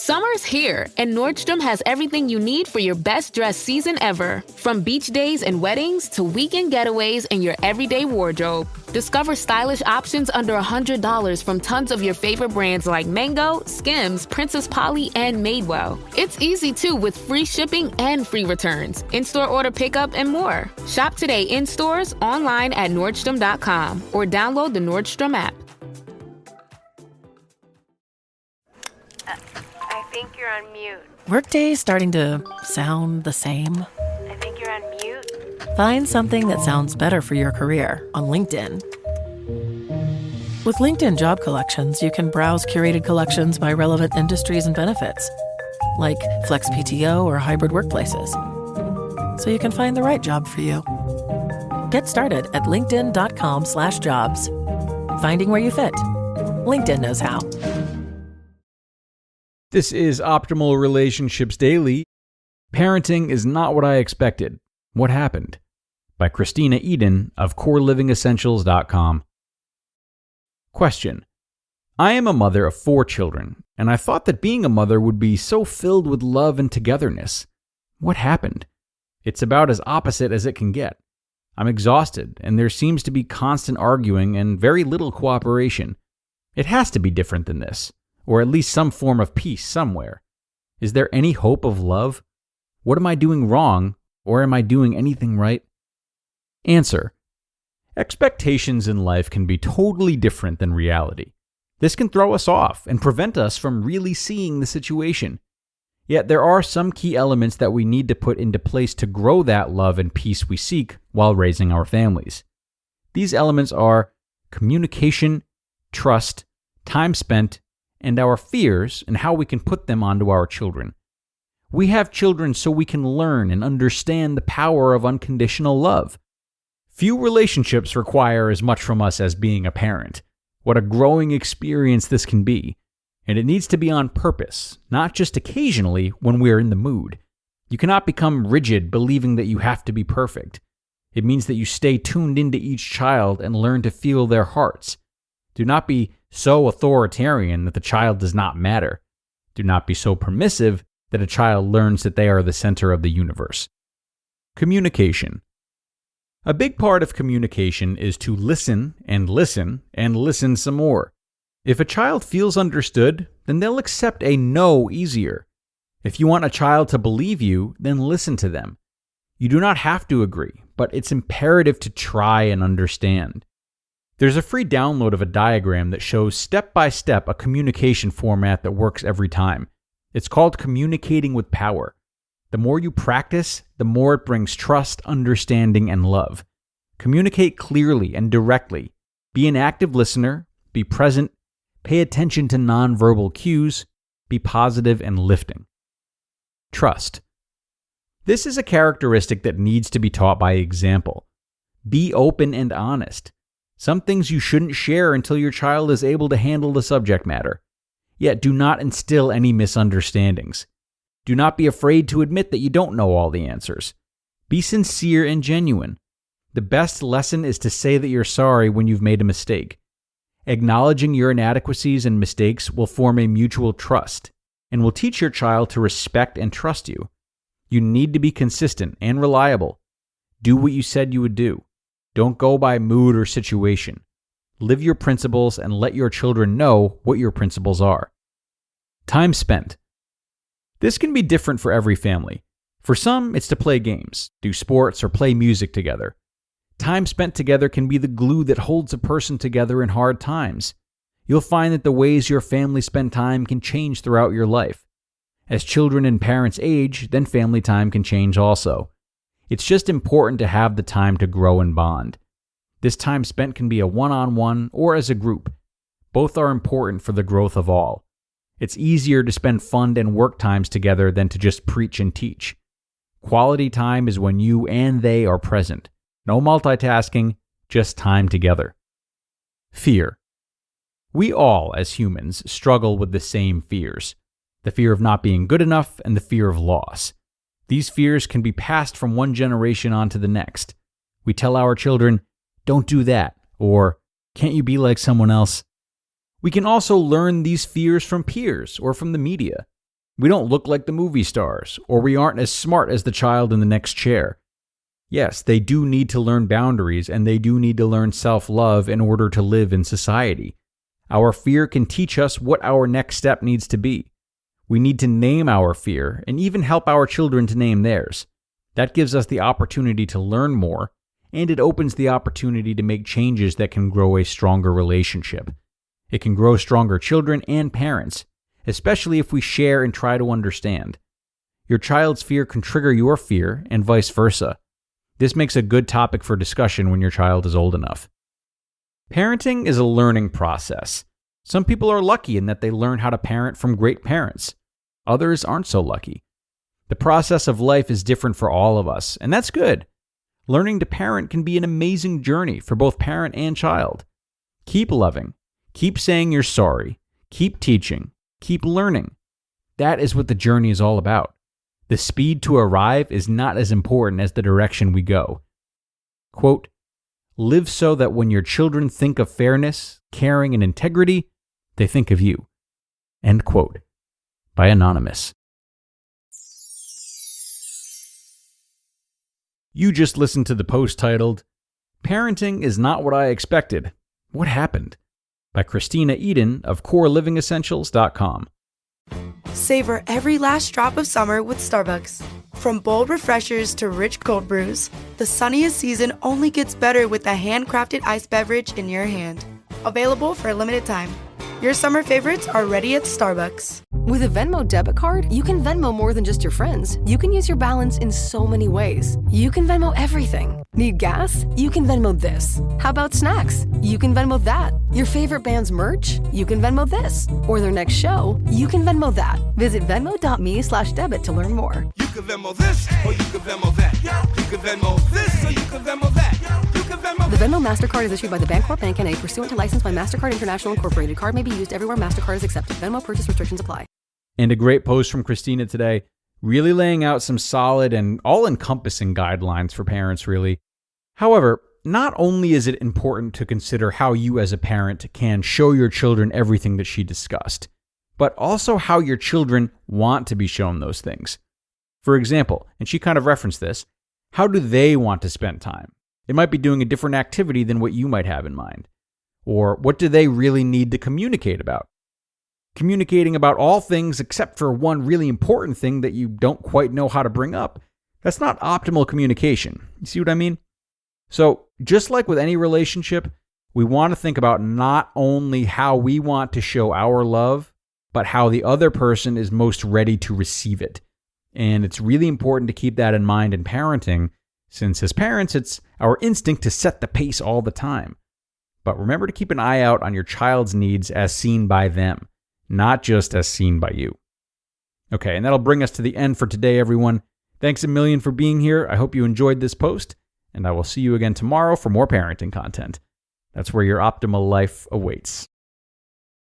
Summer's here, and Nordstrom has everything you need for your best dress season ever. From beach days and weddings to weekend getaways and your everyday wardrobe. Discover stylish options under $100 from tons of your favorite brands like Mango, Skims, Princess Polly, and Madewell. It's easy too with free shipping and free returns, in-store order pickup, and more. Shop today in stores, online at Nordstrom.com, or download the Nordstrom app. I think you're on mute. Workday's starting to sound the same. I think you're on mute. Find something that sounds better for your career on LinkedIn. With LinkedIn Job Collections, you can browse curated collections by relevant industries and benefits, like flex PTO or hybrid workplaces, so you can find the right job for you. Get started at linkedin.com/jobs. Finding where you fit. LinkedIn knows how. This is Optimal Relationships Daily. Parenting is not what I expected. What happened? By Kristena Eden of CoreLivingEssentials.com. Question. I am a mother of 4 children, and I thought that being a mother would be so filled with love and togetherness. What happened? It's about as opposite as it can get. I'm exhausted, and there seems to be constant arguing and very little cooperation. It has to be different than this, or at least some form of peace somewhere. Is there any hope of love? What am I doing wrong, or am I doing anything right? Answer. Expectations in life can be totally different than reality. This can throw us off and prevent us from really seeing the situation. Yet there are some key elements that we need to put into place to grow that love and peace we seek while raising our families. These elements are communication, trust, time spent, and our fears and how we can put them onto our children. We have children so we can learn and understand the power of unconditional love. Few relationships require as much from us as being a parent. What a growing experience this can be. And it needs to be on purpose, not just occasionally when we're in the mood. You cannot become rigid believing that you have to be perfect. It means that you stay tuned into each child and learn to feel their hearts. Do not be so authoritarian that the child does not matter. Do not be so permissive that a child learns that they are the center of the universe. Communication. A big part of communication is to listen and listen and listen some more. If a child feels understood, then they'll accept a no easier. If you want a child to believe you, then listen to them. You do not have to agree, but it's imperative to try and understand. There's a free download of a diagram that shows step by step a communication format that works every time. It's called Communicating with Power. The more you practice, the more it brings trust, understanding, and love. Communicate clearly and directly. Be an active listener. Be present. Pay attention to nonverbal cues. Be positive and lifting. Trust. This is a characteristic that needs to be taught by example. Be open and honest. Some things you shouldn't share until your child is able to handle the subject matter. Yet do not instill any misunderstandings. Do not be afraid to admit that you don't know all the answers. Be sincere and genuine. The best lesson is to say that you're sorry when you've made a mistake. Acknowledging your inadequacies and mistakes will form a mutual trust and will teach your child to respect and trust you. You need to be consistent and reliable. Do what you said you would do. Don't go by mood or situation. Live your principles and let your children know what your principles are. Time spent. This can be different for every family. For some, it's to play games, do sports, or play music together. Time spent together can be the glue that holds a person together in hard times. You'll find that the ways your family spend time can change throughout your life. As children and parents age, then family time can change also. It's just important to have the time to grow and bond. This time spent can be a one-on-one or as a group. Both are important for the growth of all. It's easier to spend fun and work times together than to just preach and teach. Quality time is when you and they are present. No multitasking, just time together. Fear. We all, as humans, struggle with the same fears. The fear of not being good enough and the fear of loss. These fears can be passed from one generation on to the next. We tell our children, "Don't do that," or "Can't you be like someone else?" We can also learn these fears from peers or from the media. We don't look like the movie stars, or we aren't as smart as the child in the next chair. Yes, they do need to learn boundaries, and they do need to learn self-love in order to live in society. Our fear can teach us what our next step needs to be. We need to name our fear, and even help our children to name theirs. That gives us the opportunity to learn more, and it opens the opportunity to make changes that can grow a stronger relationship. It can grow stronger children and parents, especially if we share and try to understand. Your child's fear can trigger your fear, and vice versa. This makes a good topic for discussion when your child is old enough. Parenting is a learning process. Some people are lucky in that they learn how to parent from great parents. Others aren't so lucky. The process of life is different for all of us, and that's good. Learning to parent can be an amazing journey for both parent and child. Keep loving. Keep saying you're sorry. Keep teaching. Keep learning. That is what the journey is all about. The speed to arrive is not as important as the direction we go. Quote, "Live so that when your children think of fairness, caring, and integrity, they think of you." End quote. By Anonymous. You just listened to the post titled, "Parenting is Not What I Expected. What Happened?" by Kristena Eden of corelivingessentials.com. Savor every last drop of summer with Starbucks. From bold refreshers to rich cold brews, the sunniest season only gets better with a handcrafted iced beverage in your hand. Available for a limited time. Your summer favorites are ready at Starbucks. With a Venmo debit card, you can Venmo more than just your friends. You can use your balance in so many ways. You can Venmo everything. Need gas? You can Venmo this. How about snacks? You can Venmo that. Your favorite band's merch? You can Venmo this. Or their next show? You can Venmo that. Visit Venmo.me/debit to learn more. You can Venmo this, or you can Venmo that. You can Venmo this, or you can Venmo that. You can Venmo. The Venmo MasterCard is issued by the Bancorp Bank N.A. pursuant to license by MasterCard International Incorporated. Card may be used everywhere MasterCard is accepted. Venmo purchase restrictions apply. And a great post from Kristena today, really laying out some solid and all-encompassing guidelines for parents, really. However, not only is it important to consider how you as a parent can show your children everything that she discussed, but also how your children want to be shown those things. For example, and she kind of referenced this, how do they want to spend time? They might be doing a different activity than what you might have in mind. Or what do they really need to communicate about? Communicating about all things except for one really important thing that you don't quite know how to bring up, that's not optimal communication. You see what I mean? So, just like with any relationship, we want to think about not only how we want to show our love, but how the other person is most ready to receive it. And it's really important to keep that in mind in parenting, since as parents, it's our instinct to set the pace all the time. But remember to keep an eye out on your child's needs as seen by them, not just as seen by you. Okay, and that'll bring us to the end for today, everyone. Thanks a million for being here. I hope you enjoyed this post, and I will see you again tomorrow for more parenting content. That's where your optimal life awaits.